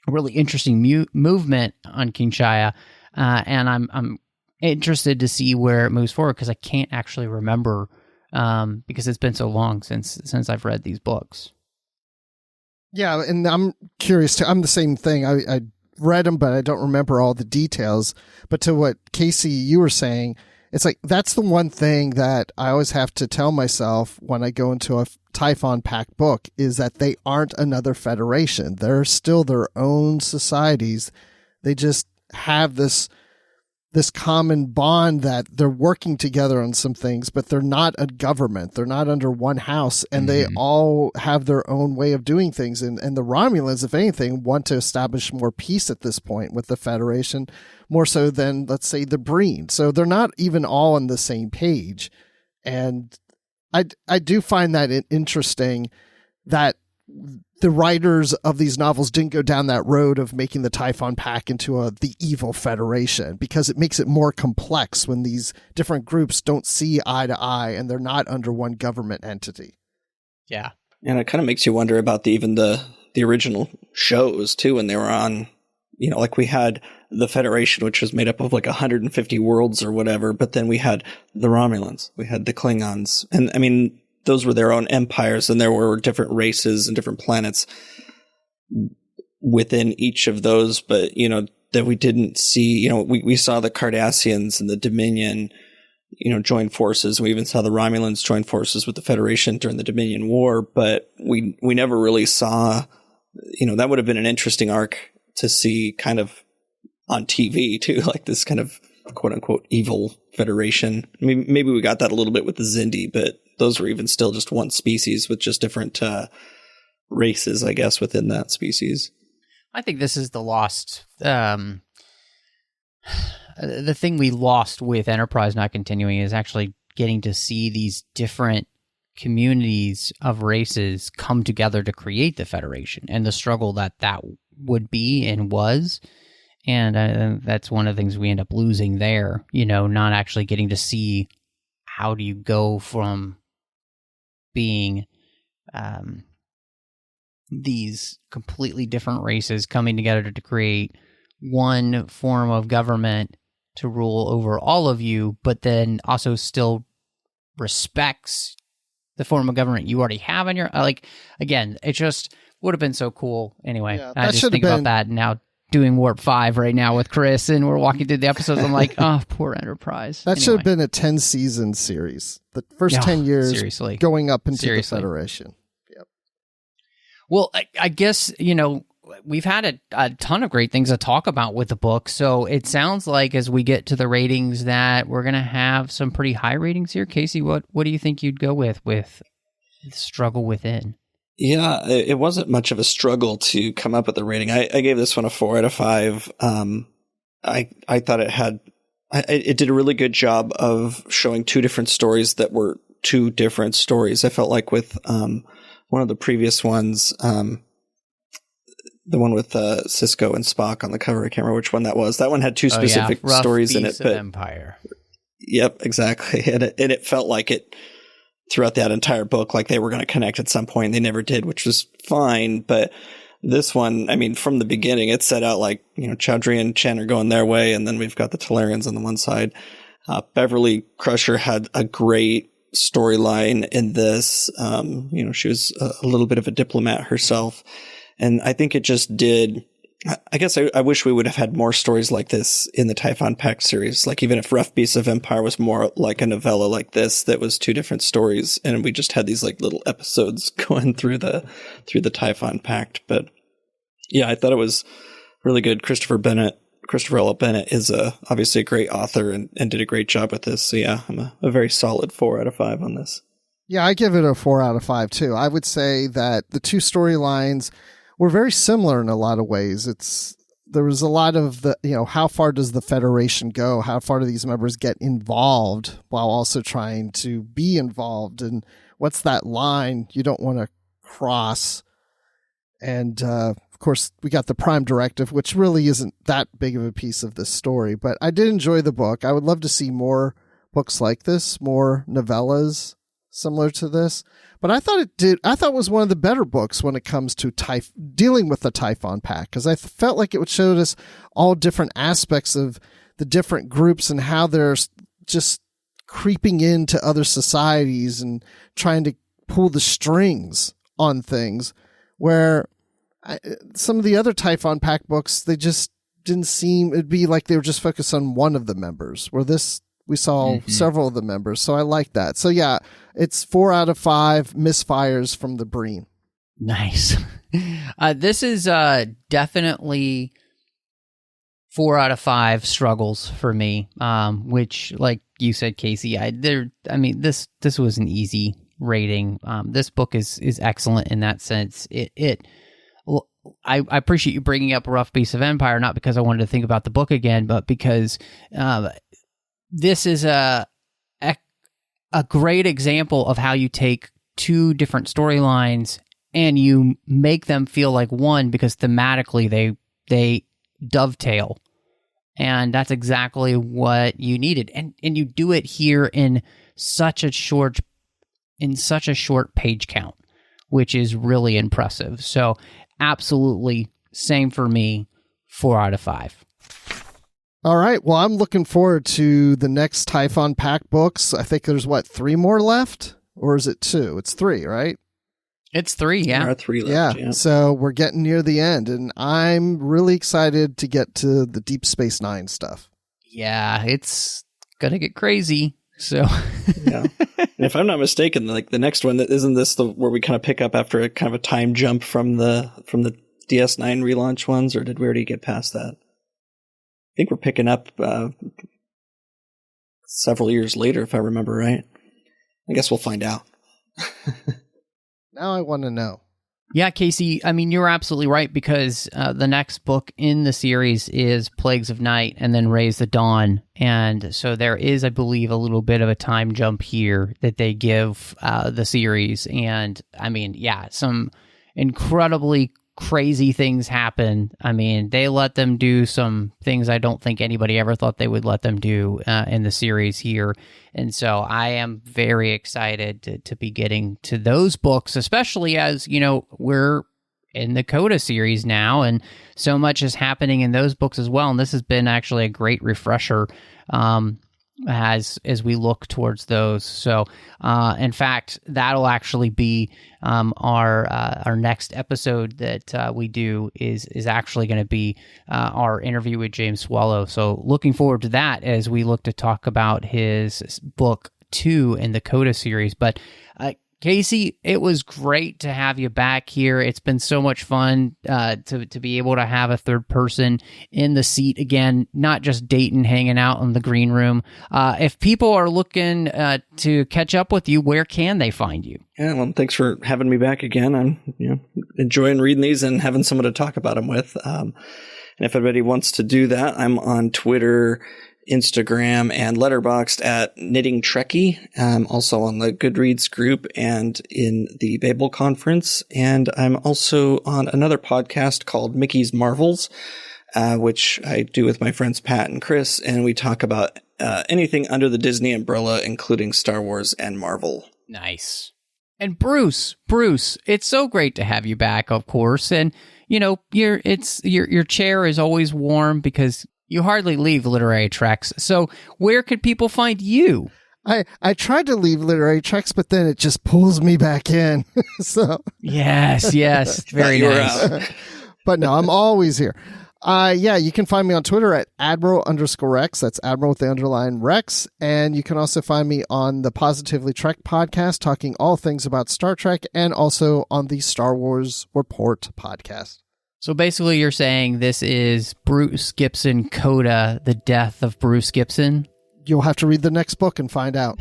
Speaker 2: really interesting movement on Kinshaya, and I'm interested to see where it moves forward, because I can't actually remember, because it's been so long since I've read these books.
Speaker 5: Yeah, and I'm curious too. I'm the same thing. I read them, but I don't remember all the details. But to what, Casey, you were saying, it's like, that's the one thing that I always have to tell myself when I go into a Typhon Pact book, is that they aren't another federation. They're still their own societies. They just have this common bond that they're working together on some things, but they're not a government. They're not under one house, and they all have their own way of doing things. And the Romulans, if anything, want to establish more peace at this point with the Federation, more so than, let's say, the Breen. So they're not even all on the same page. And I do find that interesting that the writers of these novels didn't go down that road of making the Typhon Pact into the evil federation, because it makes it more complex when these different groups don't see eye to eye and they're not under one government entity.
Speaker 2: Yeah.
Speaker 6: And it kind of makes you wonder about even the original shows too, when they were on, like we had the Federation, which was made up of like 150 worlds or whatever, but then we had the Romulans, we had the Klingons. And I mean, those were their own empires, and there were different races and different planets within each of those. But, that we didn't see, we saw the Cardassians and the Dominion, join forces. We even saw the Romulans join forces with the Federation during the Dominion War, but we never really saw, that would have been an interesting arc to see kind of on TV too, like this kind of quote unquote evil federation. I mean, maybe we got that a little bit with the Xindi, but those were even still just one species with just different races, I guess, within that species.
Speaker 2: I think this is the lost, the thing we lost with Enterprise not continuing is actually getting to see these different communities of races come together to create the Federation and the struggle that would be and was. And that's one of the things we end up losing there, not actually getting to see how do you go from being these completely different races coming together to create one form of government to rule over all of you, but then also still respects the form of government you already have in your, again, it just would have been so cool. Anyway,
Speaker 5: Yeah,
Speaker 2: I just think about that now, doing Warp 5 right now with Chris, and we're walking through the episodes. I'm like, oh, poor Enterprise.
Speaker 5: That should have been a 10-season series. The first 10 years
Speaker 2: seriously.
Speaker 5: Going up into the Federation. Yep.
Speaker 2: Well, I guess, we've had a ton of great things to talk about with the book, so it sounds like as we get to the ratings that we're going to have some pretty high ratings here. Casey, what do you think you'd go with Struggle Within?
Speaker 6: Yeah, it wasn't much of a struggle to come up with a rating. I gave this one a 4 out of 5. I thought it did a really good job of showing two different stories that were two different stories. I felt like with one of the previous ones, the one with Sisko and Spock on the cover, I can't remember which one that was. That one had two specific stories in it. But
Speaker 2: Empire.
Speaker 6: Yep, exactly. And it felt like it throughout that entire book, like they were going to connect at some point. They never did, which was fine. But this one, I mean, from the beginning, it set out like, Chowdhury and Chen are going their way, and then we've got the Talarians on the one side. Beverly Crusher had a great storyline in this. She was a little bit of a diplomat herself. And I think it just did. I guess I wish we would have had more stories like this in the Typhon Pact series. Like even if Rough Beasts of Empire was more like a novella like this, that was two different stories, and we just had these like little episodes going through the Typhon Pact. But yeah, I thought it was really good. Christopher L. Bennett is obviously a great author and did a great job with this. So yeah, I'm a very solid 4 out of 5 on this.
Speaker 5: Yeah, I give it a 4 out of 5 too. I would say that the two storylines were very similar in a lot of ways. There was a lot of the, how far does the Federation go? How far do these members get involved while also trying to be involved? And what's that line you don't want to cross? And, of course, we got the Prime Directive, which really isn't that big of a piece of this story. But I did enjoy the book. I would love to see more books like this, more novellas similar to this. But I thought it was one of the better books when it comes to dealing with the Typhon Pact, because I felt like it showed us all different aspects of the different groups and how they're just creeping into other societies and trying to pull the strings on things, where some of the other Typhon Pact books, they just didn't seem, it'd be like they were just focused on one of the members, where this, we saw several of the members. So I like that. So yeah, it's 4 out of 5 misfires from the Breen.
Speaker 2: Nice. This is definitely 4 out of 5 struggles for me, which, like you said, Casey, this was an easy rating. This book is excellent in that sense. I appreciate you bringing up Rough Beasts of Empire, not because I wanted to think about the book again, but because this is a great example of how you take two different storylines and you make them feel like one, because thematically they dovetail, and that's exactly what you needed. And you do it here in such a short page count, which is really impressive. So absolutely, same for me, 4 out of 5.
Speaker 5: All right. Well, I'm looking forward to the next Typhon Pact books. I think there's 3 more left, or is it 2? It's 3, right?
Speaker 2: It's 3, yeah.
Speaker 6: There are 3 left.
Speaker 5: Yeah. So we're getting near the end, and I'm really excited to get to the Deep Space Nine stuff.
Speaker 2: Yeah, it's gonna get crazy. So
Speaker 6: yeah. And if I'm not mistaken, like the next one, isn't this where we kind of pick up after a kind of a time jump from the DS9 relaunch ones, or did we already get past that? I think we're picking up several years later, if I remember right. I guess we'll find out.
Speaker 5: Now I want to know.
Speaker 2: Yeah, Casey, I mean, you're absolutely right, because the next book in the series is Plagues of Night and then Raise the Dawn. And so there is, I believe, a little bit of a time jump here that they give the series. And I mean, yeah, some incredibly crazy things happen. I mean, they let them do some things I don't think anybody ever thought they would let them do in the series here. And so I am very excited to be getting to those books, especially as, you know, we're in the Coda series now, and so much is happening in those books as well. And this has been actually a great refresher as we look towards those. So, in fact, that'll actually be our next episode that we do is actually going to be our interview with James Swallow. So, looking forward to that as we look to talk about his book 2 in the Coda series. But Casey, it was great to have you back here. It's been so much fun to be able to have a third person in the seat again, not just Dayton hanging out in the green room. If people are looking to catch up with you, where can they find you?
Speaker 6: Yeah, well, thanks for having me back again. I'm enjoying reading these and having someone to talk about them with. And if anybody wants to do that, I'm on Twitter, Instagram, and Letterboxd at Knitting Trekkie. I'm also on the Goodreads group and in the Babel Conference. And I'm also on another podcast called Mickey's Marvels, which I do with my friends Pat and Chris. And we talk about anything under the Disney umbrella, including Star Wars and Marvel.
Speaker 2: Nice. And Bruce, it's so great to have you back, of course. And, you know, your chair is always warm because you hardly leave Literary Treks. So where could people find you?
Speaker 5: I tried to leave Literary Treks, but then it just pulls me back in. So
Speaker 2: Yes, very nice.
Speaker 5: But no, I'm always here. Yeah, you can find me on Twitter at Admiral_Rex. That's Admiral with the underline Rex. And you can also find me on the Positively Trek podcast, talking all things about Star Trek, and also on the Star Wars Report podcast.
Speaker 2: So basically you're saying this is Bruce Gibson Coda, the death of Bruce Gibson?
Speaker 5: You'll have to read the next book and find out.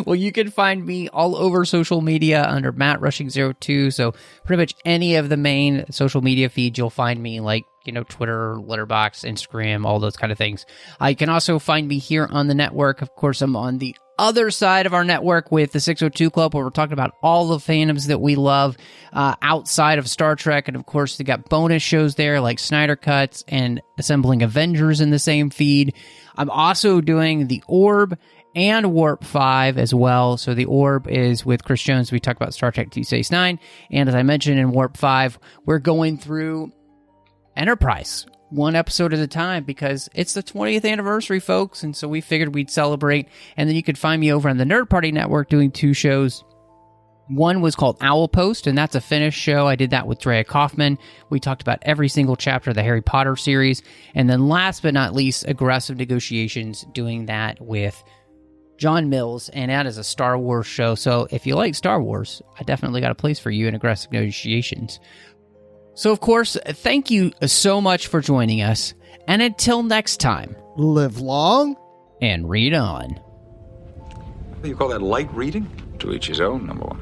Speaker 2: Well, you can find me all over social media under MattRushing02. So pretty much any of the main social media feeds, you'll find me, like, you know, Twitter, Letterboxd, Instagram, all those kind of things. You can also find me here on the network. Of course, I'm on the other side of our network with the 602 Club, where we're talking about all the fandoms that we love outside of Star Trek. And of course, they got bonus shows there like Snyder Cuts and Assembling Avengers in the same feed. I'm also doing The Orb and Warp 5 as well. So The Orb is with Chris Jones. We talk about Star Trek Deep Space Nine. And as I mentioned in Warp 5, we're going through Enterprise, one episode at a time, because it's the 20th anniversary, folks, and so we figured we'd celebrate. And then you could find me over on the Nerd Party Network doing 2 shows. One was called Owl Post, and that's a Finnish show. I did that with Drea Kaufman. We talked about every single chapter of the Harry Potter series. And then last but not least, Aggressive Negotiations, doing that with John Mills, and that is a Star Wars show. So if you like Star Wars, I definitely got a place for you in Aggressive Negotiations. So, of course, thank you so much for joining us. And until next time,
Speaker 5: live long
Speaker 2: and read on.
Speaker 4: You call that light reading? To each his own, number one.